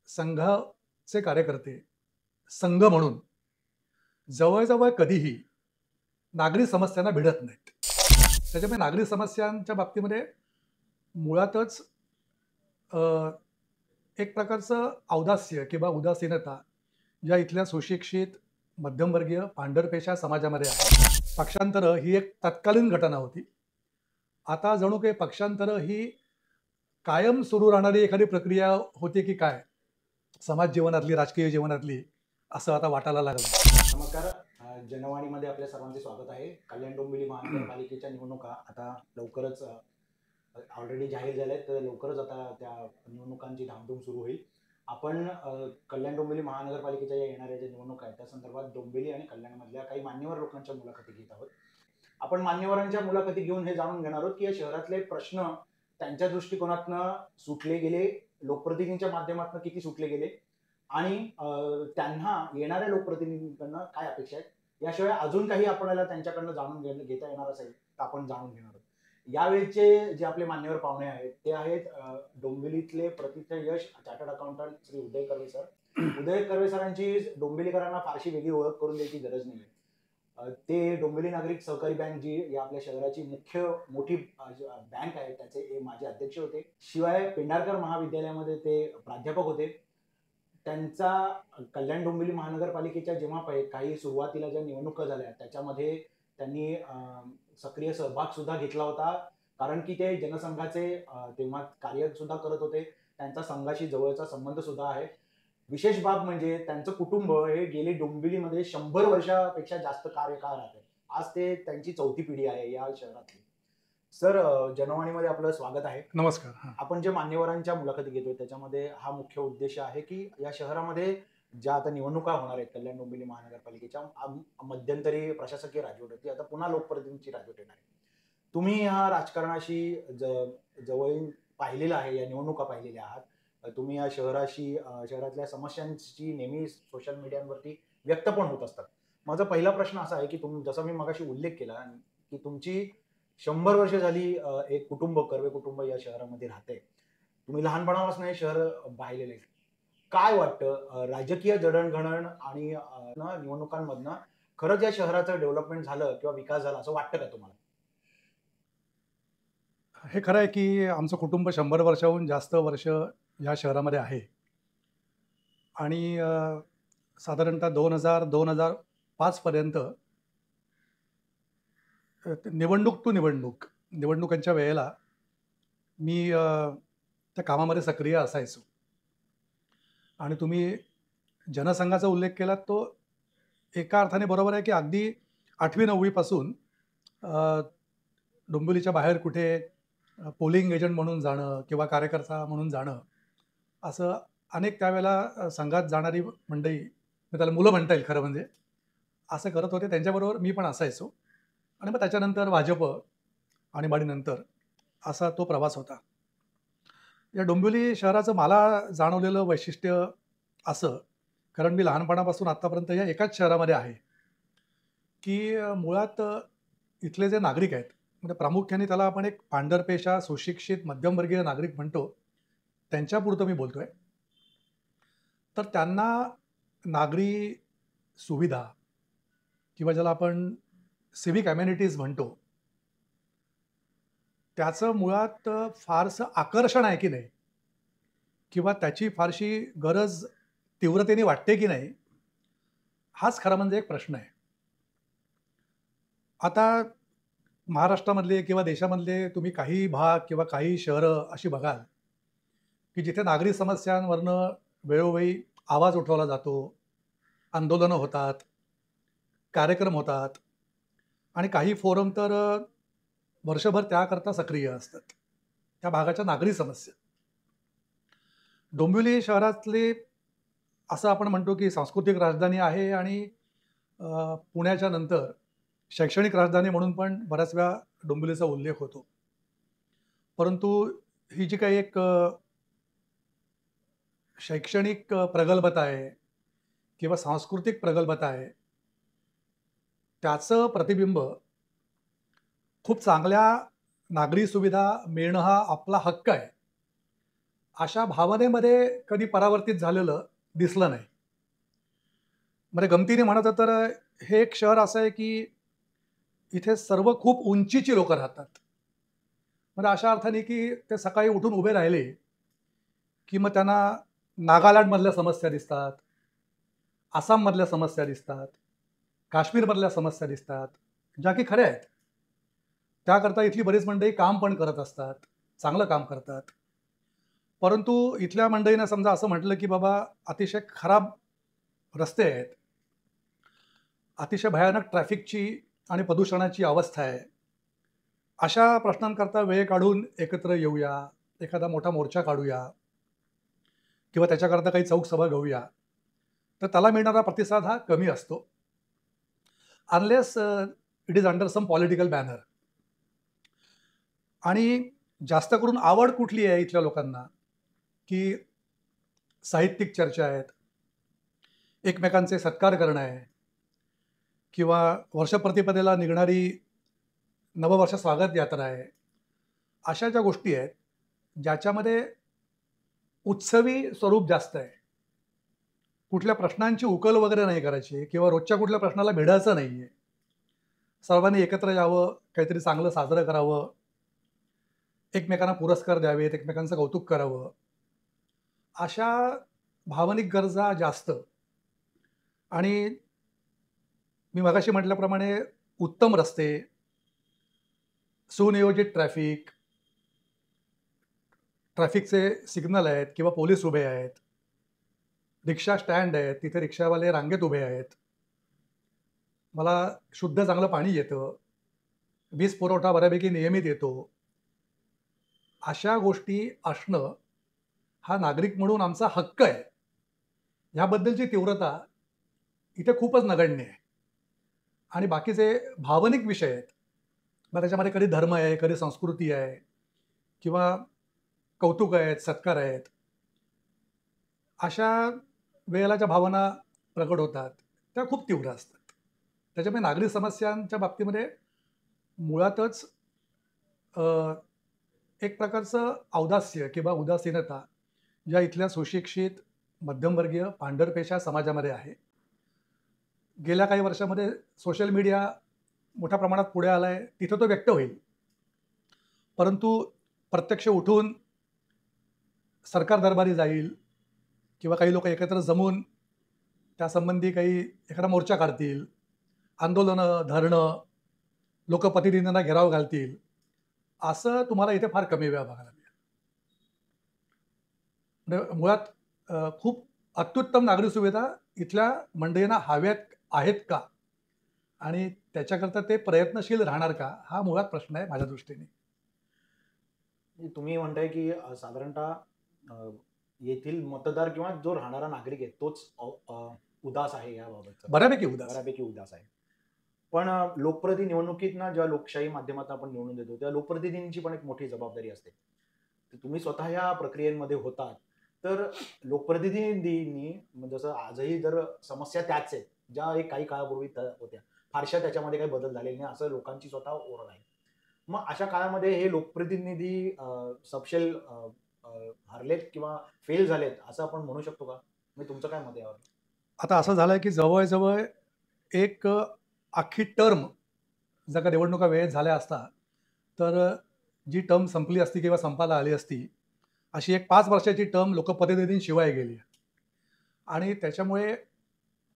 संघाचे कार्यकर्ते संघ म्हणून जवळजवळ कधीही नागरी समस्यांना भिडत नाहीत. त्याच्यामुळे नागरी समस्यांच्या बाबतीमध्ये मुळातच अ, एक प्रकारचं औदास्य किंवा उदासीनता या इथल्या सुशिक्षित मध्यमवर्गीय पांढरपेशा समाजामध्ये आहे. पक्षांतरं ही एक तत्कालीन घटना होती. आता जणू काही पक्षांतरं ही कायम सुरू राहणारी एखादी प्रक्रिया होती की काय समाज जीवनातली, राजकीय जीवनातली, असं आता वाटायला लागलं. नमस्कार. जनवाणीमध्ये आपल्या सर्वांचे स्वागत आहे. कल्याण डोंबिवली महानगरपालिकेच्या निवडणुका आता लवकरच ऑलरेडी जाहीर झाल्या आहेत, तर लवकरच आता त्या निवडणुकांची धामधूम सुरू होईल. आपण कल्याण डोंबिवली महानगरपालिकेच्या या येणाऱ्या ज्या निवडणुका आहेत त्या संदर्भात डोंबिवली आणि कल्याणमधल्या काही मान्यवर लोकांच्या मुलाखती घेत आहोत. आपण मान्यवरांच्या मुलाखती घेऊन हे जाणून घेणार आहोत की या शहरातले प्रश्न त्यांच्या दृष्टिकोनातनं सुटले गेले, लोकप्रतिनिधींच्या माध्यमातून किती सुटले गेले आणि त्यांना येणाऱ्या लोकप्रतिनिधींकडनं काय अपेक्षा आहेत, याशिवाय अजून काही आपल्याला त्यांच्याकडनं जाणून घेता येणार असेल तर आपण जाणून घेणार आहोत. यावेळेचे जे आपले मान्यवर पाहुणे आहेत ते आहेत डोंबिवलीतले प्रथित यश chartered accountant Shri Uday Karve sir. उदय कर्वे सरांची डोंबिवलीकरांना फारशी वेगळी ओळख करून द्यायची गरज नाही. ते डोंबिवली नागरिक सहकारी बँक जी या आपल्या शहराची मोठी बँक आहे त्याचे माजी अध्यक्ष होते. शिवाय पेंढारकर महाविद्यालयामध्ये ते प्राध्यापक होते. त्यांचा कल्याण डोंबिवली महानगरपालिकेच्या जेव्हा काही सुरुवातीला ज्या निवडणुका झाल्या त्याच्यामध्ये त्यांनी सक्रिय सहभाग सुद्धा घेतला होता, कारण की ते जनसंघाचे तेव्हा कार्य सुद्धा करत होते. त्यांचा संघाशी जवळचा संबंध सुद्धा आहे. विशेष बाब म्हणजे त्यांचं कुटुंब हे गेली डोंबिवलीमध्ये 100 वर्षापेक्षा जास्त कार्यकाळ राहते. आज ते त्यांची 4थी पिढी आहे या शहरातली. सर, जनवाणीमध्ये आपलं स्वागत आहे. नमस्कार. आपण जे मान्यवरांच्या मुलाखती घेतोय त्याच्यामध्ये हा मुख्य उद्देश आहे की या शहरामध्ये ज्या आता निवडणुका होणार आहेत कल्याण डोंबिवली महानगरपालिकेच्या मध्यंतरी प्रशासकीय राजवट होती, आता पुन्हा लोकप्रतिनिधींची राजवट येणार आहे. तुम्ही या राजकारणाशी जवळून पाहिलेलं आहे, या निवडणुका पाहिलेल्या आहात. तुम्ही या शहरातल्या समस्यांची नेहमी सोशल मीडियावरती व्यक्त पण होत असतात. माझा पहिला प्रश्न असा आहे की जसं मी मगाशी उल्लेख केला की तुमची 100 वर्ष झाली एक कुटुंब, कर्वे कुटुंब या शहरामध्ये राहते. तुम्ही लहानपणापासून हे शहर पाहिलेलं आहे. काय वाटतं, राजकीय जडणघडण आणि निवडणुकांमधनं खरंच या शहराचं डेव्हलपमेंट झालं किंवा विकास झाला असं वाटतं का तुम्हाला? हे खरं आहे की आमचं कुटुंब 100 वर्षाहून जास्त वर्ष या शहरामध्ये आहे आणि साधारणतः 2000-2005 पर्यंत निवडणूक टू निवडणुकांच्या वेळेला मी त्या कामामध्ये सक्रिय असायचो. आणि तुम्ही जनसंघाचा उल्लेख केलात तो एका अर्थाने बरोबर आहे की अगदी 8वी-9वी पासून डोंबिवलीच्या बाहेर कुठे पोलिंग एजंट म्हणून जाणं किंवा कार्यकर्ता म्हणून जाणं, असं अनेक त्यावेळेला संघात जाणारी मंडळी, मी त्याला मुलं म्हणता येईल खरं म्हणजे, असं करत होते. त्यांच्याबरोबर मी पण असायचो. आणि मग त्याच्यानंतर भाजप आणि नंतर असा तो प्रवास होता. या डोंबिवली शहराचं मला जाणवलेलं वैशिष्ट्य असं, कारण मी लहानपणापासून आत्तापर्यंत या एकाच शहरामध्ये आहे, की मुळात इथले जे नागरिक आहेत, म्हणजे प्रामुख्याने त्याला आपण एक पांढरपेशा सुशिक्षित मध्यमवर्गीय नागरिक म्हणतो, त्यांच्यापुरतं मी बोलतोय. तर त्यांना नागरी सुविधा किंवा ज्याला आपण सिव्हिक अमेनिटीज म्हणतो, त्याचं मुळात फारसं आकर्षण आहे की नाही किंवा त्याची फारशी गरज तीव्रतेने वाटते की नाही, हाच खरा म्हणजे एक प्रश्न आहे. आता महाराष्ट्रामधले किंवा देशामधले तुम्ही काही भाग किंवा काही शहरं अशी बघाल की जिथे नागरी समस्यांवरनं वेळोवेळी आवाज उठवला जातो, आंदोलनं होतात, कार्यक्रम होतात आणि काही फोरम तर वर्षभर त्याकरता सक्रिय असतात, त्या भागाच्या नागरी समस्या. डोंबिवली शहरातली असं आपण म्हणतो की सांस्कृतिक राजधानी आहे आणि पुण्याच्या नंतर शैक्षणिक राजधानी म्हणून पण बऱ्याच वेळा डोंबिवलीचा उल्लेख होतो. परंतु ही जी काही एक शैक्षणिक प्रगल्भता आहे किंवा सांस्कृतिक प्रगल्भता आहे, त्याचं प्रतिबिंब खूप चांगल्या नागरी सुविधा मिळणं हा आपला हक्क आहे, अशा भावनेमध्ये कधी परावर्तित झालेलं दिसलं नाही. म्हणजे गमतीने म्हणायचं तर हे एक शहर असं आहे की इथे सर्व खूप उंचीची लोकं राहतात. म्हणजे अशा अर्थाने की ते सकाळी उठून उभे राहिले, की मग त्यांना नागालँडमधल्या समस्या दिसतात, आसाममधल्या समस्या दिसतात, काश्मीरमधल्या समस्या दिसतात, ज्या की खऱ्या आहेत. त्याकरता इथली बरीच मंडळी काम पण करत असतात, चांगलं काम करतात. परंतु इथल्या मंडळीनं समजा असं म्हटलं, की बाबा अतिशय खराब रस्ते आहेत, अतिशय भयानक ट्रॅफिकची आणि प्रदूषणाची अवस्था आहे. अशा प्रश्नांकरता वेळ काढून एकत्र येऊया, एखादा मोठा मोर्चा काढूया किंवा त्याच्याकरता काही चौक सभा घेऊया, तर त्याला मिळणारा प्रतिसाद हा कमी असतो. Unless it is under some political banner. आणि जास्त करून आवड कुठली आहे इथल्या लोकांना, की साहित्यिक चर्चा आहेत, एकमेकांचे सत्कार करणं आहे किंवा वर्षप्रतिपदेला निघणारी नववर्ष स्वागत यात्रा आहे. अशा ज्या गोष्टी आहेत, ज्याच्यामध्ये उत्सवी स्वरूप जास्त आहे. कुठल्या प्रश्नांची उकल वगैरे नाही करायची किंवा रोजच्या कुठल्या प्रश्नाला भिडायचं नाहीये. सर्वांनी एकत्र यावं, काहीतरी चांगलं साजरं करावं, एकमेकांना पुरस्कार द्यावेत, एकमेकांचं कौतुक करावं. अशा भावनिक गरजा जास्त. आणि मी मगाशी म्हटल्याप्रमाणे उत्तम रस्ते, सुनियोजित ट्रॅफिक, ट्रॅफिकचे सिग्नल आहेत किंवा पोलीस उभे आहेत, रिक्षा स्टँड आहेत, तिथे रिक्षावाले रांगेत उभे आहेत. मला शुद्ध चांगलं पाणी येतं, वीज पुरवठा बऱ्यापैकी नियमित येतो. अशा गोष्टी असणं हा नागरिक म्हणून आमचा हक्क आहे. ह्याबद्दलची तीव्रता इथे खूपच नगण्य आहे. आणि बाकीचे भावनिक विषय आहेत. मग त्याच्यामध्ये कधी धर्म आहे, कधी संस्कृती आहे किंवा कौतुक आहेत, सत्कार आहेत. अशा वेळेला ज्या भावना प्रकट होतात, त्या खूप तीव्र असतात. त्याच्यामुळे नागरी समस्यांच्या बाबतीमध्ये मुळातच अ, एक प्रकारचं औदास्य किंवा उदासीनता ज्या इथल्या सुशिक्षित, मध्यमवर्गीय, पांढरपेशा समाजामध्ये आहे. गेल्या काही वर्षामध्ये सोशल मीडिया मोठ्या प्रमाणात पुढे आलाय, तिथं तो व्यक्त होईल. परंतु प्रत्यक्ष उठून सरकार दरबारी जाईल किंवा काही लोक एकत्र जमून त्यासंबंधी काही एखादा मोर्चा काढतील, आंदोलनं, धरणं, लोकप्रतिनिधींना घेराव घालतील, असं तुम्हाला इथे फार कमी वेळा बघायला मिळेल. म्हणजे मुळात खूप अत्युत्तम नागरी सुविधा इथल्या मंडळींना हव्यात आहेत का? आणि त्याच्याकरता ते प्रयत्नशील राहणार का? हा मुळात प्रश्न आहे माझ्या दृष्टीने. तुम्ही म्हणताय की साधारणतः येथील मतदार किंवा जो राहणारा नागरिक आहे तोच उदास आहे याबाबत. बऱ्यापैकी उदास. बऱ्यापैकी उदास आहे. पण लोकप्रतिनिधी निवडणुकीतना जेव्हा लोकशाही माध्यमातून आपण निवडून देतो तेव्हा लोकप्रतिनिधींची पण एक मोठी जबाबदारी असते. तर तुम्ही स्वतः या प्रक्रियेमध्ये होतात, तर लोकप्रतिनिधींनी जसं आजही जर समस्या त्याच आहेत ज्या एक काही काळापूर्वी होत्या, फारशा त्याच्यामध्ये काही बदल झालेले नाही असं लोकांची स्वतः ओरड आहे. मग अशा काळामध्ये हे लोकप्रतिनिधी सपशेल हरलेत किंवा फेल झालेत असं आपण म्हणू शकतो का? मी तुमचं काय मत आहे यावर? आता असं झालंय की जवळ एक अख्खी टर्म जर का निवडणुका वेळेत झाल्या असता, तर जी टर्म संपली असती किंवा संपायला आली असती, अशी एक 5 वर्षाची टर्म लोकप्रतिनिधींशिवाय गेली. आणि त्याच्यामुळे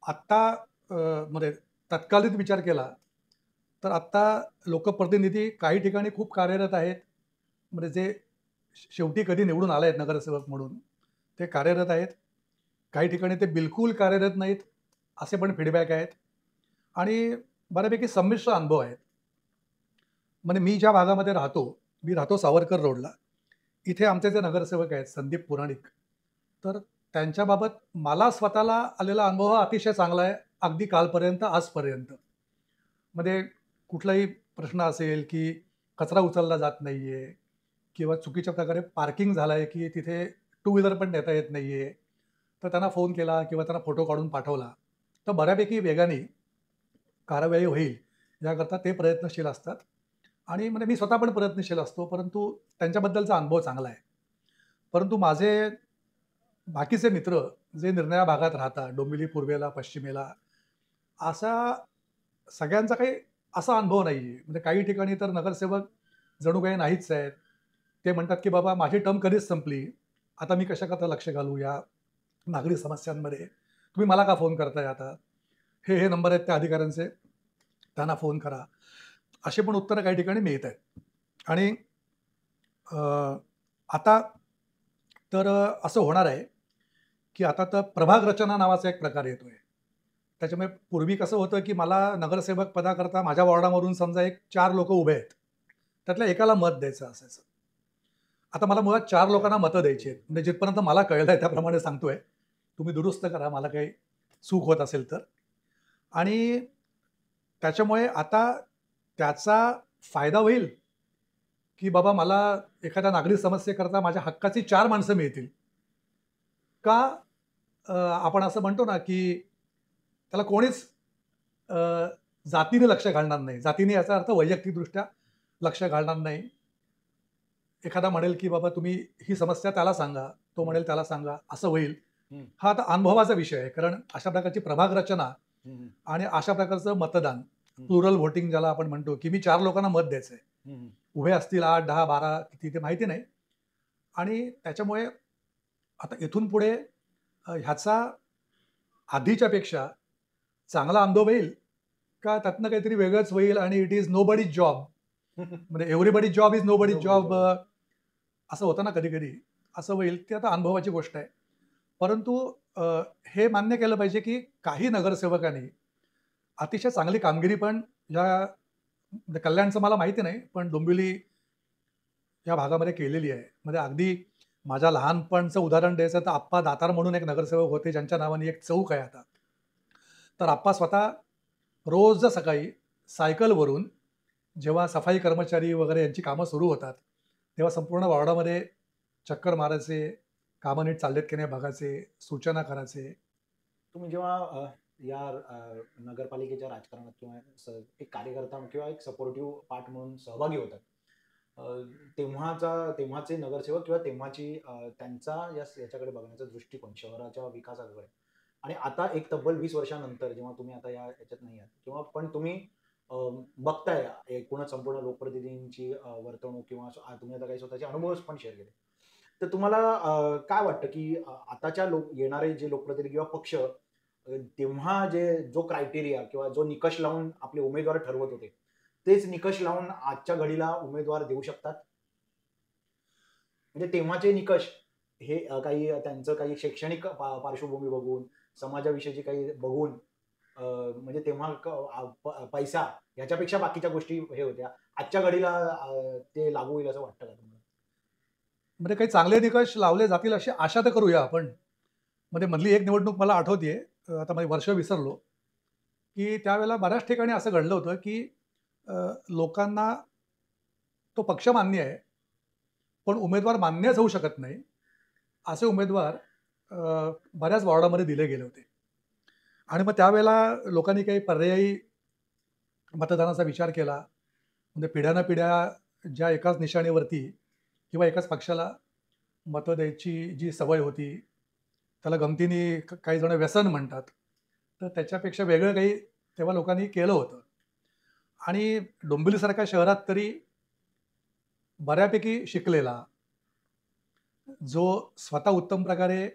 आत्ता म्हणजे तत्कालीन विचार केला तर आत्ता लोकप्रतिनिधी काही ठिकाणी खूप कार्यरत आहेत. म्हणजे जे शेवटी कधी निवडून आले आहेत नगरसेवक म्हणून, ते कार्यरत आहेत. काही ठिकाणी ते बिलकुल कार्यरत नाहीत, असे पण फीडबॅक आहेत. आणि बऱ्यापैकी संमिश्र अनुभव आहेत. म्हणजे मी ज्या भागामध्ये राहतो, मी राहतो सावरकर रोडला. इथे आमचे जे नगरसेवक आहेत संदीप पुराणिक, तर त्यांच्याबाबत मला स्वतःला आलेला अनुभव हा अतिशय चांगला आहे, अगदी कालपर्यंत, आजपर्यंत. मध्ये कुठलाही प्रश्न असेल की कचरा उचलला जात नाहीये किंवा चुकीच्या प्रकारे पार्किंग झालंय की तिथे टू व्हीलर पण नेता येत नाहीये, तर त्यांना फोन केला किंवा त्यांना फोटो काढून पाठवला, तर बऱ्यापैकी वेगाने कारवाई होईल याकरता ते प्रयत्नशील असतात. आणि म्हणजे मी स्वतः पण प्रयत्नशील असतो, परंतु त्यांच्याबद्दलचा अनुभव चांगला आहे. परंतु माझे बाकीचे मित्र जे निरनिराळ्या भागात राहतात, डोंबिवली पूर्वेला, पश्चिमेला, असा सगळ्यांचा काही असा अनुभव नाहीये. म्हणजे काही ठिकाणी तर नगरसेवक जणू काही नाहीच आहेत. ते म्हणतात, की "बाबा माझी टर्म कधीच संपली. आता मी कशाकरता लक्ष घालू या नागरी समस्यांमध्ये? तुम्ही मला का फोन करताय आता? हे नंबर आहेत त्या अधिकाऱ्यांचे, त्यांना फोन करा." अशी पण उत्तरं काही ठिकाणी मिळत आहेत. आणि अ, आता तर असं होणार आहे, की आता तर प्रभाग रचना नावाचा एक प्रकार येतोय. त्याच्यामुळे पूर्वी कसं होतं, की मला नगरसेवक पदाकरता माझ्या वॉर्डामधून समजा एक 4 लोकं उभे आहेत. त्यातल्या एकाला मत द्यायचं असायचं. आता मला मुळात 4 लोकांना मतं द्यायची आहेत. म्हणजे जिथपर्यंत मला कळलंय त्याप्रमाणे सांगतोय. तुम्ही दुरुस्त करा मला काही चूक होत असेल तर. आणि त्याच्यामुळे आता त्याचा फायदा होईल, की बाबा मला एखाद्या नागरिक समस्येकरता माझ्या हक्काची 4 माणसं मिळतील. का आपण असं म्हणतो ना, की त्याला कोणीच अ, जातीने लक्ष घालणार नाही. जातीने याचा अर्थ वैयक्तिकदृष्ट्या लक्ष घालणार नाही. एखादा म्हणेल, की बाबा तुम्ही ही समस्या त्याला सांगा, तो हं, म्हणेल त्याला सांगा, असं होईल. हं, हा आता अनुभवाचा विषय आहे. कारण अशा प्रकारची प्रभाग रचना हं, हं, आणि अशा प्रकारचं मतदान, हं, प्लुरल व्होटिंग ज्याला आपण म्हणतो, की मी 4 लोकांना मत द्यायचंय. हं, हं. उभे असतील 8, 10, 12 किती ते माहिती नाही. आणि त्याच्यामुळे आता इथून पुढे ह्याचा आधीच्या पेक्षा चांगला अनुभव येईल का त्यातनं काहीतरी वेगळंच होईल आणि इट इज नोबडीज जॉब. म्हणजे everybody's job is nobody's Nobody job, job. असं होतं ना कधी-कधी. असं होईल ती आता अनुभवाची गोष्ट आहे. परंतु अ, हे मान्य केलं पाहिजे की काही नगरसेवकांनी अतिशय चांगली कामगिरी पण या म्हणजे कल्याणचं मला माहिती नाही, पण डोंबिवली या भागामध्ये केलेली आहे. म्हणजे अगदी माझ्या लहानपणचं उदाहरण द्यायचं तर आप्पा दातार म्हणून एक नगरसेवक होते, ज्यांच्या नावाने एक चौक आहे आता. तर आप्पा स्वतः रोज सकाळी सायकलवरून जेव्हा सफाई कर्मचारी वगैरे यांची कामं सुरू होतात, तेव्हा संपूर्ण वॉर्डामध्ये चक्कर मारायचे, कामं नीट चाललेत की नाही बघायचे, सूचना करायचे. तुम्ही जेव्हा या नगरपालिकेच्या राजकारणात किंवा एक कार्यकर्ता किंवा एक सपोर्टिव्ह पार्ट म्हणून सहभागी होतात, अ, तेव्हाचे नगरसेवक किंवा तेव्हाची त्यांचा याच्याकडे बघण्याचा दृष्टिकोन शहराच्या विकासाकडे आणि आता एक तब्बल 20 वर्षानंतर जेव्हा तुम्ही आता याच्यात नाही आहात किंवा पण तुम्ही अ, बघताय एकूणच संपूर्ण लोकप्रतिनिधींची वर्तवणूक किंवा तुम्ही आता काही स्वतःचे अनुभव पण शेअर केले. तर तुम्हाला काय वाटतं, की आताच्या येणारे जे लोकप्रतिनिधी किंवा पक्ष तेव्हा जो क्रायटेरिया किंवा जो निकष लावून आपले उमेदवार ठरवत होते, तेच निकष लावून आजच्या घडीला उमेदवार देऊ शकतात? म्हणजे तेव्हाचे निकष हे काही त्यांचं काही शैक्षणिक पार्श्वभूमी बघून, समाजाविषयीची काही बघून म्हणजे तेव्हा पैसा ह्याच्यापेक्षा बाकीच्या गोष्टी हे होत्या. आजच्या घडीला ते लागू होईल असं वाटतं का तुम्हाला? म्हणजे काही चांगले निकष लावले जातील अशी आशा तर करूया आपण. म्हणजे मधली एक निवडणूक मला आठवतीये, आता मी वर्ष विसरलो, की त्यावेळेला बऱ्याच ठिकाणी असं घडलं होतं, की अ, लोकांना तो पक्ष मान्य आहे, पण उमेदवार मान्यच होऊ शकत नाही. असे उमेदवार बऱ्याच वॉर्डामध्ये दिले गेले होते. आणि मग त्यावेळेला लोकांनी काही पर्यायी मतदानाचा विचार केला. म्हणजे पिढ्यानपिढ्या ज्या एकाच निशाणीवरती किंवा एकाच पक्षाला मतं द्यायची जी सवय होती, त्याला गमतीने काही जण व्यसन म्हणतात. तर त्याच्यापेक्षा वेगळं काही तेव्हा लोकांनी केलं होतं. आणि डोंबिवलीसारख्या शहरात तरी बऱ्यापैकी शिकलेला, जो स्वतः उत्तम प्रकारे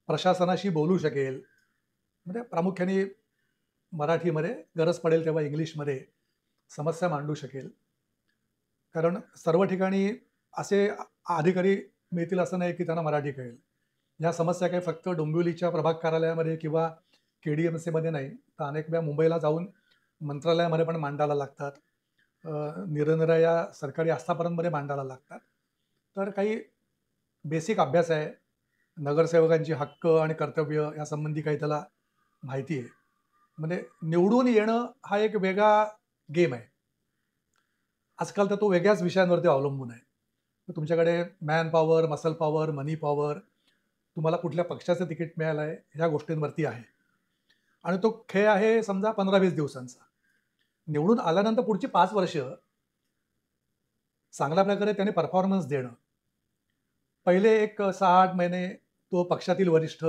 प्रशासनाशी बोलू शकेल, म्हणजे प्रामुख्याने मराठीमध्ये, गरज पडेल तेव्हा इंग्लिशमध्ये समस्या मांडू शकेल. कारण सर्व ठिकाणी असे अधिकारी मिळतील असं नाही की त्यांना मराठी कळेल. ह्या समस्या काही फक्त डोंबिवलीच्या प्रभाग कार्यालयामध्ये किंवा के-डी-एम-सीमध्ये नाही, तर अनेक वेळा मुंबईला जाऊन मंत्रालयामध्ये पण मांडायला लागतात. निरनिराळ्या सरकारी आस्थापनांमध्ये मांडायला लागतात. तर काही बेसिक अभ्यास आहे. नगरसेवकांची हक्क आणि कर्तव्य यासंबंधी काही त्याला माहिती आहे. म्हणजे निवडून येणं हा एक वेगळा गेम आहे. आजकाल तर तो वेगळ्याच विषयांवरती अवलंबून आहे. तर तुमच्याकडे मॅन पॉवर, मसल पॉवर, मनी पॉवर, तुम्हाला कुठल्या पक्षाचं तिकीट मिळालं आहे, ह्या गोष्टींवरती आहे. आणि तो खेळ आहे समजा 15-20 दिवसांचा. निवडून आल्यानंतर पुढची 5 वर्ष चांगल्या प्रकारे त्याने परफॉर्मन्स देणं. पहिले एक 6-8 महिने तो पक्षातील वरिष्ठ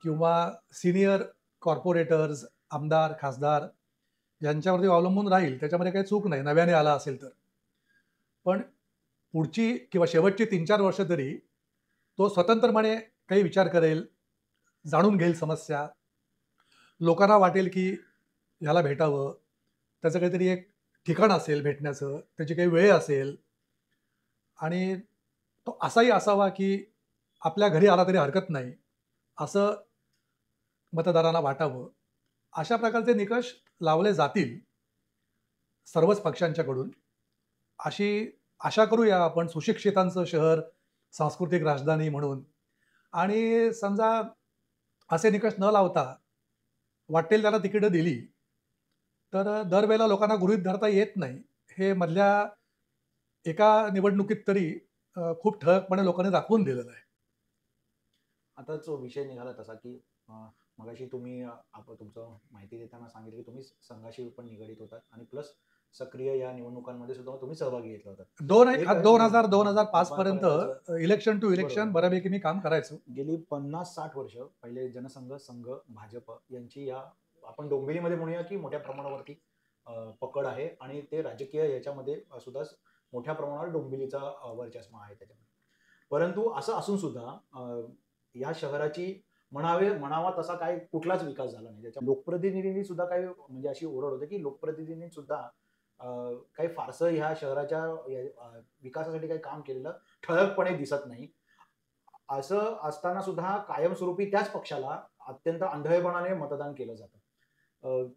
किंवा सिनियर कॉर्पोरेटर्स, आमदार, खासदार यांच्यावरती अवलंबून राहील, त्याच्यामध्ये काही चूक नाही, नव्याने आला असेल तर. पण पुढची किंवा शेवटची 3-4 वर्ष तरी तो स्वतंत्रपणे काही विचार करेल, जाणून घेईल समस्या. लोकांना वाटेल की ह्याला भेटावं, त्याचं काहीतरी एक ठिकाण असेल भेटण्याचं, त्याची काही वेळ असेल आणि तो असाही असावा की आपल्या घरी आला तरी हरकत नाही, असं मतदारांना वाटावं. अशा प्रकारचे निकष लावले जातील सर्वच पक्षांच्याकडून, अशी आशा करूया आपण. सुशिक्षितांचं शहर, सांस्कृतिक राजधानी म्हणून. आणि समजा असे निकष न लावता वाटेल त्याला तिकीटं दिली, तर दरवेळेला लोकांना गृहीत धरता येत नाही. हे मधल्या एका निवडणुकीत तरी खूप ठळकपणे लोकांनी दाखवून दिलेलं आहे. आता जो विषय निघाला तसा की मगाशी तुम्ही तुमचं माहिती देताना सांगितलं की तुम्ही संघाशी पण निगडीत होतात आणि प्लस सक्रिय या निवडणुकांमध्ये सुद्धा तुम्ही सहभागी घेतला होता. 2005 पर्यंत इलेक्शन टू इलेक्शन बरोबर. बऱ्यापैकी मी काम करायचो. गेली 50-60 वर्ष पहिले जनसंघ, संघ, भाजप यांची या आपण डोंबिवलीमध्ये म्हणूया की मोठ्या प्रमाणावरती पकड आहे आणि ते राजकीय याच्यामध्ये सुद्धा मोठ्या प्रमाणावर डोंबिवलीचा वर्चस्व आहे त्याच्यामध्ये. परंतु असं असून सुद्धा या शहराची म्हणावा तसा काय कुठलाच विकास झाला नाही. त्याच्या लोकप्रतिनिधींनी सुद्धा काही म्हणजे अशी ओरड होते की लोकप्रतिनिधींनी सुद्धा काही फारसं ह्या शहराच्या विकासासाठी काही काम केलेलं ठळकपणे दिसत नाही. असं असताना सुद्धा कायमस्वरूपी त्याच पक्षाला अत्यंत आंधळेपणाने मतदान केलं जातं.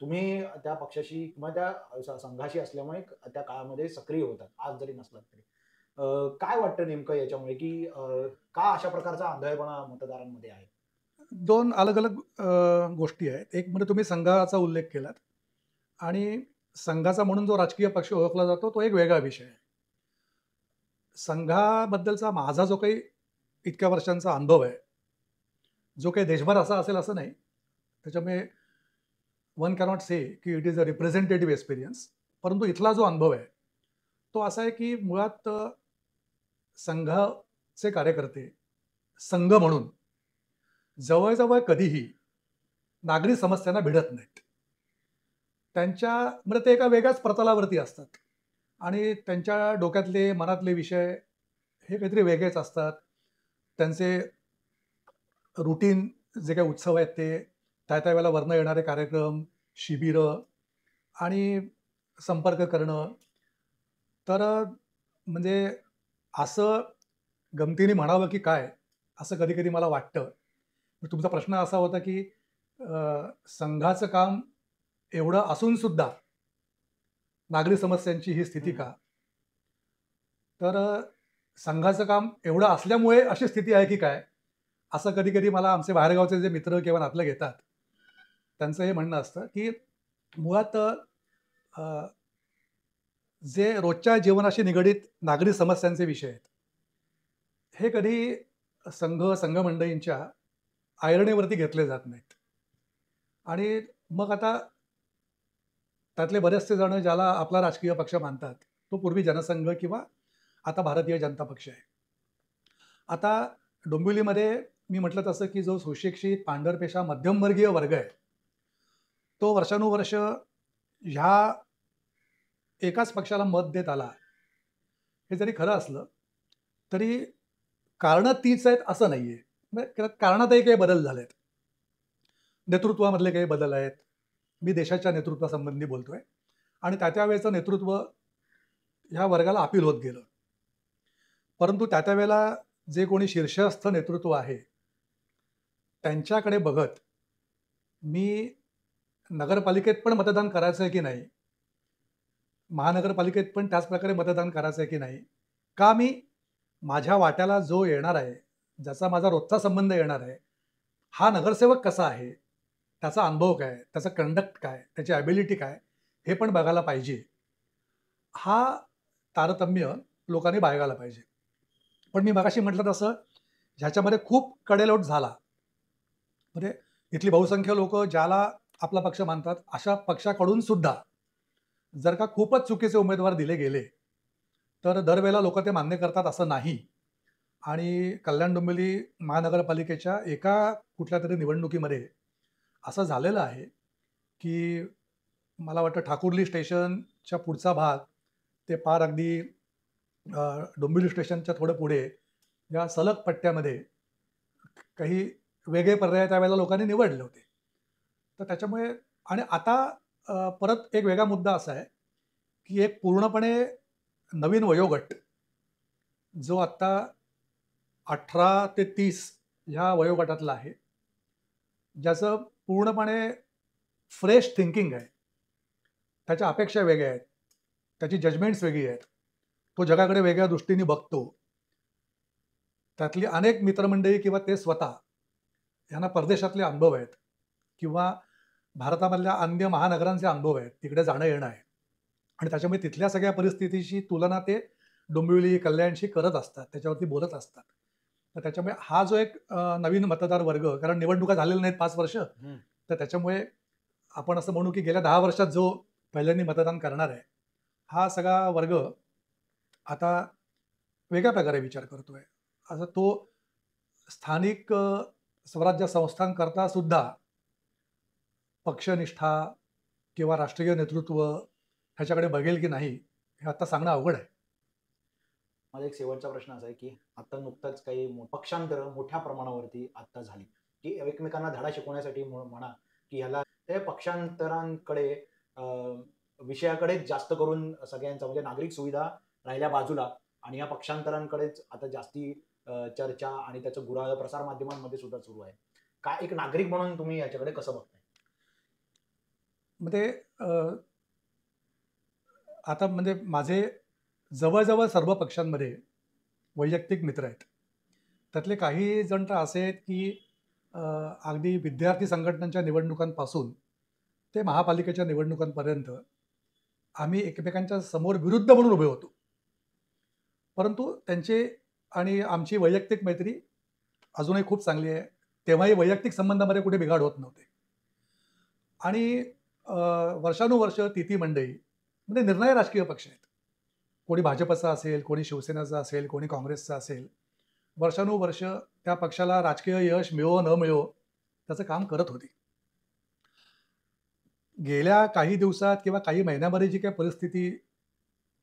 तुम्ही त्या पक्षाशी किंवा त्या संघाशी असल्यामुळे त्या काळामध्ये सक्रिय होतात, आज जरी नसलात तरी. काय वाटतं नेमकं याच्यामुळे की का अशा प्रकारचा आंधळेपणा मतदारांमध्ये आहे? 2 अलग अलग गोष्टी आहेत. एक म्हणजे तुम्ही संघाचा उल्लेख केलात आणि संघाचा म्हणून जो राजकीय पक्ष ओळखला जातो तो एक वेगळा विषय आहे. संघाबद्दलचा माझा जो काही इतक्या वर्षांचा अनुभव आहे, जो काही देशभर असा असेल असं नाही, त्याच्यामुळे वन कॅनॉट से की it is a representative experience. परंतु इथला जो अनुभव आहे तो असा आहे की मुळात संघाचे कार्यकर्ते संघ म्हणून जवळजवळ कधीही नागरी समस्यांना भिडत नाहीत. त्यांच्या म्हणजे ते एका वेगळ्याच प्रतलावरती असतात आणि त्यांच्या डोक्यातले मनातले विषय हे काहीतरी वेगळेच असतात. त्यांचे रुटीन जे काही उत्सव आहेत ते त्या वेळेला वरनं येणारे कार्यक्रम, शिबिरं आणि संपर्क करणं. तर म्हणजे असं गमतीने म्हणावं की काय, असं कधी कधी मला वाटतं. तुमचा प्रश्न असा होता की संघाचं काम एवढं असून सुद्धा नागरी समस्यांची ही स्थिती का? तर संघाचं काम एवढं असल्यामुळे अशी स्थिती आहे की काय, असं कधी कधी मला आमचे बाहेरगावचे जे मित्र किंवा नातलं घेतात त्यांचं हे म्हणणं असतं की मुळात जे रोजच्या जीवनाशी निगडीत नागरी समस्यांचे विषय आहेत हे कधी संघमंडळींच्या ऐरणीवरती घेतले जात नाहीत. आणि मग आता त्यातले बरेचसे जण ज्याला आपला राजकीय पक्ष मानतात तो पूर्वी जनसंघ किंवा आता भारतीय जनता पक्ष आहे. आता डोंबिवलीमध्ये मी म्हटलं तसं की जो सुशिक्षित पांढरपेशा मध्यमवर्गीय वर्ग आहे तो वर्षानुवर्ष ह्या एकाच पक्षाला मत देत आला. हे जरी खरं असलं तरी कारणं तीच आहेत असं नाहीये. कारणातही काही बदल झालेत, नेतृत्वामधले काही बदल आहेत. मी देशाच्या नेतृत्वासंबंधी बोलतोय आणि त्या वेळेचं नेतृत्व ह्या वर्गाला अपील होत गेलं. परंतु त्या वेळेला जे कोणी शीर्षस्थ नेतृत्व आहे त्यांच्याकडे बघत मी नगरपालिकेत पण मतदान करायचं आहे की नाही, महानगरपालिकेत पण त्याच प्रकारे मतदान करायचं आहे की नाही, का मी माझ्या वाट्याला जो येणार आहे, ज्याचा माझा रोजचा संबंध येणार आहे, हा नगरसेवक कसा आहे, त्याचा अनुभव काय, त्याचा कंडक्ट काय, त्याची ॲबिलिटी काय, हे पण बघायला पाहिजे. हा तारतम्य लोकांनी बाळगायला पाहिजे. पण मी मगाशी म्हटलं तसं ह्याच्यामध्ये खूप कडेलोट झाला. म्हणजे इथली बहुसंख्य लोक ज्याला आपला पक्ष मानतात अशा पक्षाकडून सुद्धा जर का खूपच चुकीचे उमेदवार दिले गेले तर दरवेळेला लोक ते मान्य करतात असं नाही. आणि कल्याण डोंबिवली महानगरपालिकेच्या एका कुठल्या तरी निवडणुकीमध्ये असं झालेलं आहे की मला वाटतं ठाकुर्ली स्टेशनच्या पुढचा भाग ते पार अगदी डोंबिवली स्टेशनच्या थोडं पुढे या सलग पट्ट्यामध्ये काही वेगळे पर्याय त्यावेळेला लोकांनी निवडले होते. तर त्याच्यामुळे आणि आता परत एक वेगळा मुद्दा असा आहे की एक पूर्णपणे नवीन वयोगट जो आत्ता 18 ते 30 ह्या वयोगटातला आहे, ज्याचं पूर्णपणे फ्रेश थिंकिंग आहे. त्याच्या अपेक्षा वेगळ्या आहेत, त्याची जजमेंट्स वेगळी आहेत, तो जगाकडे वेगळ्या दृष्टीने बघतो. त्यातली अनेक मित्रमंडळी किंवा ते स्वतः यांना परदेशातले अनुभव आहेत किंवा भारतामधल्या अन्य महानगरांचे अनुभव आहेत, तिकडे जाणं येणं आहे आणि त्याच्यामुळे तिथल्या सगळ्या परिस्थितीशी तुलना ते डोंबिवली कल्याणशी करत असतात, त्याच्यावरती बोलत असतात. तर त्याच्यामुळे हा जो एक नवीन मतदार वर्ग, कारण निवडणुका झालेल्या नाहीत 5 वर्ष, तर त्याच्यामुळे आपण असं म्हणू की गेल्या 10 वर्षात जो पहिल्यांदा मतदान करणार आहे, हा सगळा वर्ग आता वेगळ्या प्रकारे विचार करतोय. असं तो स्थानिक स्वराज्य संस्थांकरता सुद्धा पक्षनिष्ठा किंवा राष्ट्रीय नेतृत्व ह्याच्याकडे बघेल की नाही, हे आता सांगणं अवघड आहे. माझा एक शेवटचा प्रश्न असा आहे की आता नुकताच काही पक्षांतर मोठ्या प्रमाणावरती आता झाली की एकमेकांना धडा शिकवण्यासाठी म्हणा की ह्याला ते पक्षांतरांकडे विषयाकडे जास्त करून सगळ्यांचा म्हणजे नागरिक सुविधा राहिल्या बाजूला आणि या पक्षांतरांकडेच आता जास्ती चर्चा आणि त्याचं गुऱ्हाळ प्रसार माध्यमांमध्ये सुद्धा सुरू आहे. काय एक नागरिक म्हणून तुम्ही याच्याकडे कसं बघताय? म्हणजे आता म्हणजे माझे जवळजवळ सर्व पक्षांमध्ये वैयक्तिक मित्र आहेत. त्यातले काही जण तर असे आहेत की अगदी विद्यार्थी संघटनांच्या निवडणुकांपासून ते महापालिकेच्या निवडणुकांपर्यंत आम्ही एकमेकांच्या समोर विरुद्ध म्हणून उभे होतो. परंतु त्यांची आणि आमची वैयक्तिक मैत्री अजूनही खूप चांगली आहे. तेव्हाही वैयक्तिक संबंधामध्ये कुठे बिघाड होत नव्हते. आणि वर्षानुवर्ष ती मंडळी म्हणजे निर्णय राजकीय पक्ष आहेत. कोणी भाजपचा असेल, कोणी शिवसेनेचा असेल, कोणी काँग्रेसचा असेल, वर्षानुवर्ष त्या पक्षाला राजकीय यश मिळो न मिळो त्याचं काम करत होती. गेल्या काही दिवसात किंवा काही महिन्यामध्ये जी काही परिस्थिती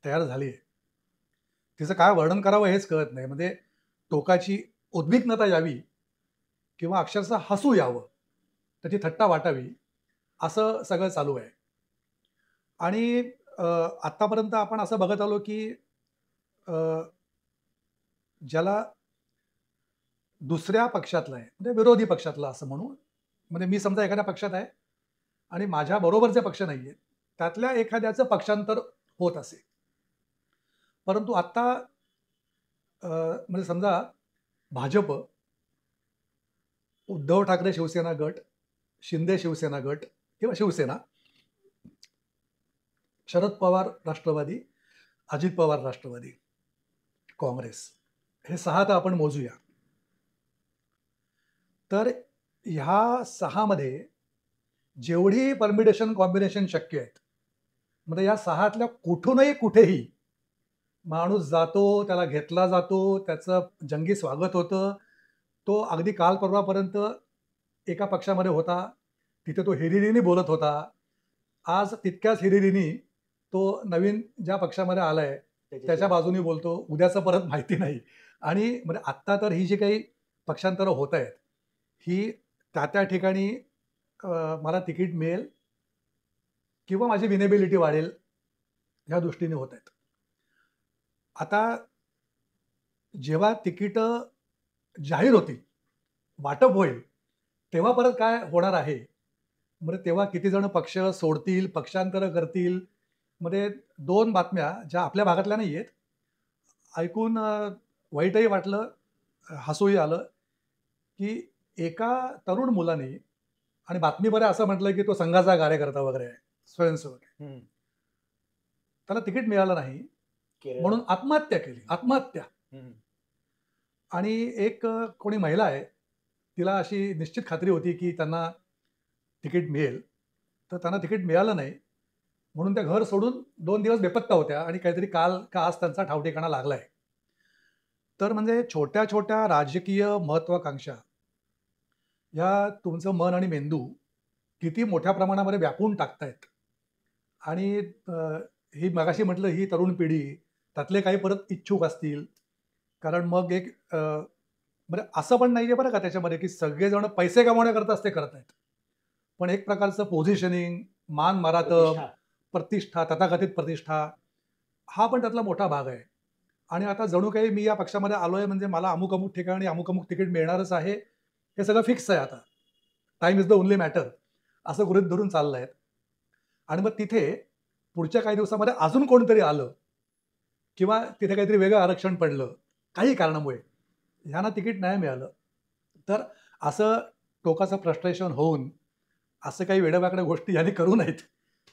तयार झाली आहे, तिचं काय वर्णन करावं हेच कळत नाही. म्हणजे टोकाची उद्विग्नता यावी किंवा अक्षरशः हसू यावं, त्याची थट्टा वाटावी, असं सगळं चालू आहे. आणि आत्तापर्यंत आपण असं बघत आलो की ज्याला दुसऱ्या पक्षातला आहे, म्हणजे विरोधी पक्षातला असं म्हणू, म्हणजे मी समजा एखाद्या पक्षात आहे आणि माझ्या बरोबरचे पक्ष नाही आहेत, त्यातल्या एखाद्याचं पक्षांतर होत असे. परंतु आत्ता म्हणजे समजा भाजप, उद्धव ठाकरे शिवसेना गट, शिंदे शिवसेना गट किंवा शिवसेना, शरद पवार राष्ट्रवादी, अजित पवार राष्ट्रवादी, काँग्रेस, हे 6 तर आपण मोजूया. तर ह्या 6 मध्ये जेवढी परमिटेशन कॉम्बिनेशन शक्य आहेत, म्हणजे या 6तल्या कुठूनही कुठेही माणूस जातो, त्याला घेतला जातो, त्याचं जंगी स्वागत होतं. तो अगदी काल परवापर्यंत एका पक्षामध्ये होता, तिथे तो हिरिरीने बोलत होता. आज तितक्याच हिरिरीने तो नवीन ज्या पक्षामध्ये आलाय त्याच्या बाजूने बोलतो. उद्याचं परत माहिती नाही. आणि म्हणजे आत्ता तर ही जी काही पक्षांतरं होत आहेत, ही त्या ठिकाणी मला तिकीट मिळेल किंवा माझी विनेबिलिटी वाढेल ह्या दृष्टीने होत आहेत. आता जेव्हा तिकीटं जाहीर होतील, वाटप होईल, तेव्हा परत काय होणार आहे, म्हणजे तेव्हा किती जण पक्ष सोडतील, पक्षांतर करतील. मध्ये 2 बातम्या ज्या आपल्या भागातल्या नाही आहेत, ऐकून वाईटही वाटलं, हसूही आलं की एका तरुण मुलाने, आणि बातमीमध्ये असं म्हटलं की तो संघाचा कार्यकर्ता वगैरे आहे, स्वयंसेवक आहे, त्याला तिकीट मिळालं नाही म्हणून आत्महत्या केली. आत्महत्या. आणि एक कोणी महिला आहे, तिला अशी निश्चित खात्री होती की त्यांना तिकीट मिळेल, तर त्यांना तिकीट मिळालं नाही म्हणून त्या घर सोडून 2 दिवस बेपत्ता होत्या आणि काहीतरी काल का आज त्यांचा ठावठिकाणा लागलाय. तर म्हणजे छोट्या छोट्या राजकीय महत्वाकांक्षा या तुमचं मन आणि मेंदू किती मोठ्या प्रमाणामध्ये व्यापून टाकतायत. आणि ही मगाशी म्हटलं ही तरुण पिढी त्यातले काही परत इच्छुक असतील. कारण मग एक म्हणजे असं पण नाहीये बरं का त्याच्यामध्ये, की सगळेजण पैसे कमवण्याकरताच ते करत आहेत. पण एक प्रकारचं पोझिशनिंग, मान-मरातब, प्रतिष्ठा. प्रतिष्ठा, तथाकथित प्रतिष्ठा, हा पण त्यातला मोठा भाग आहे. आणि आता जणू काही मी या पक्षामध्ये आलोय म्हणजे मला अमुक-अमुक ठिकाणी अमुक-अमुक तिकीट मिळणारच आहे. हे सगळं फिक्स आहे आता. Time is the only matter असं गृहीत धरून चाललंय. आणि मग तिथे पुढच्या काही दिवसामध्ये अजून कोणीतरी आलं किंवा तिथे काहीतरी वेगळं आरक्षण पडलं, काही कारणामुळे, ह्यांना तिकीट नाही मिळालं, तर असं टोकाचं फ्रस्ट्रेशन होऊन असं काही वेड्यावाकड्या गोष्टी ह्यांनी करू नयेत.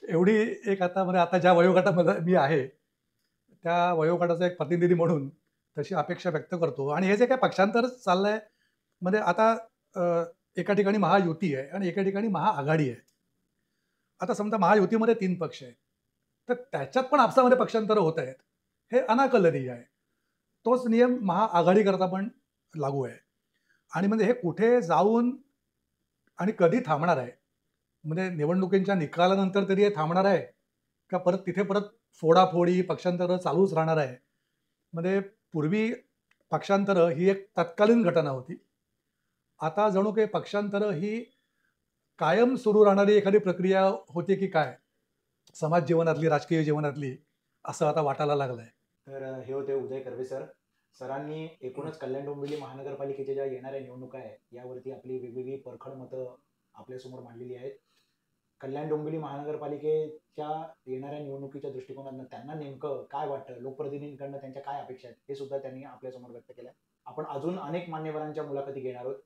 एवढी एक आता म्हणजे आता ज्या वयोगटामध्ये मी आहे, त्या वयोगटाचा एक प्रतिनिधी म्हणून तशी अपेक्षा व्यक्त करतो. आणि हे जे काही पक्षांतर चाललंय, म्हणजे आता एका ठिकाणी महायुती आहे आणि एका ठिकाणी महाआघाडी आहे. आता समजा महायुतीमध्ये 3 पक्ष आहेत. तर त्याच्यात पण आपसामध्ये पक्षांतरं होत आहेत. हे अनाकलनीय आहे. तोच नियम महाआघाडीकरता पण लागू आहे. आणि म्हणजे हे कुठे जाऊन आणि कधी थांबणार आहे? म्हणजे निवडणुकीच्या निकालानंतर तरी हे थांबणार आहे? का परत तिथे परत फोडाफोडी, पक्षांतरं चालूच राहणार आहे? म्हणजे पूर्वी पक्षांतरं ही एक तत्कालीन घटना होती. आता जणू काही पक्षांतरं ही कायम सुरू राहणारी एखादी प्रक्रिया होती की काय? समाज जीवनातली, राजकीय जीवनातली, असं आता वाटायला लागलंय. तर हे होते उदय कर्वे सर. सरांनी एकूणच कल्याण डोंबिवली महानगरपालिकेच्या ज्या येणाऱ्या निवडणुका आहे यावरती आपली वेगवेगळी परखड मतं आपल्यासमोर मांडलेली आहेत. कल्याण डोंबिवली महानगरपालिकेच्या येणाऱ्या निवडणुकीच्या दृष्टिकोनातून त्यांना नेमकं काय वाटतं, लोकप्रतिनिधींकडनं त्यांच्या काय अपेक्षा आहेत, हे सुद्धा त्यांनी आपल्यासमोर व्यक्त केलं. आपण अजून अनेक मान्यवरांच्या मुलाखती घेणार आहोत.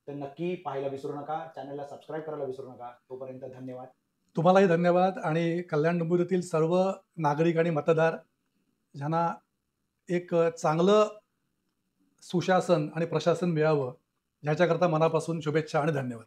तर नक्की पाहायला विसरू नका, चॅनलला सबस्क्राईब करायला विसरू नका. तोपर्यंत धन्यवाद. तुम्हालाही धन्यवाद. आणि कल्याण डोंबिवलीतील सर्व नागरिक आणि मतदार ज्यांना एक चांगलं सुशासन आणि प्रशासन मिळावं, ह्याच्याकरता मनापासून शुभेच्छा आणि धन्यवाद.